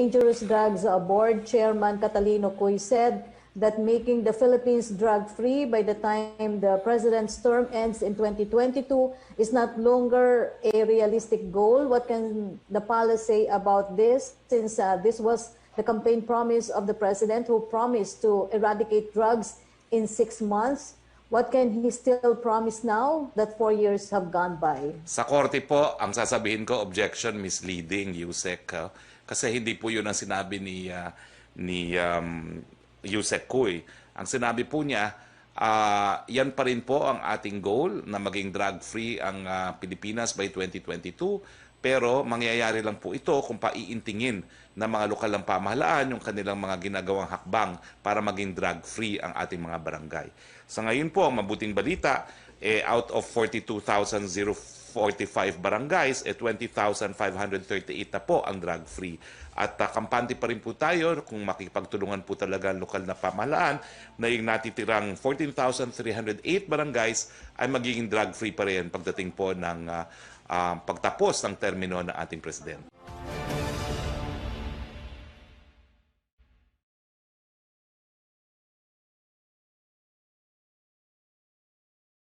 Dangerous Drugs Board Chairman Catalino Coy said that making the Philippines drug-free by the time the president's term ends in 2022 is not longer a realistic goal. What can the palace say about this, since this was the campaign promise of the president, who promised to eradicate drugs in 6 months? What can he still promise now that 4 years have gone by? Sa korte po, ang sasabihin ko, objection, misleading, Yusek. Kasi hindi po yun ang sinabi ni Yusek Coy. Ang sinabi po niya, yan pa rin po ang ating goal na maging drug-free ang Pilipinas by 2022. Pero mangyayari lang po ito kung paiintingin ng mga lokal ng pamahalaan yung kanilang mga ginagawang hakbang para maging drug-free ang ating mga barangay. Sa ngayon po, ang mabuting balita, out of 42,045 barangays, 20,538 na po ang drug-free. At kampante pa rin po tayo kung makipagtulungan po talaga ang lokal na pamahalaan na yung natitirang 14,308 barangays ay magiging drug-free pa rin pagdating po ng pagtapos ng termino ng ating presidente.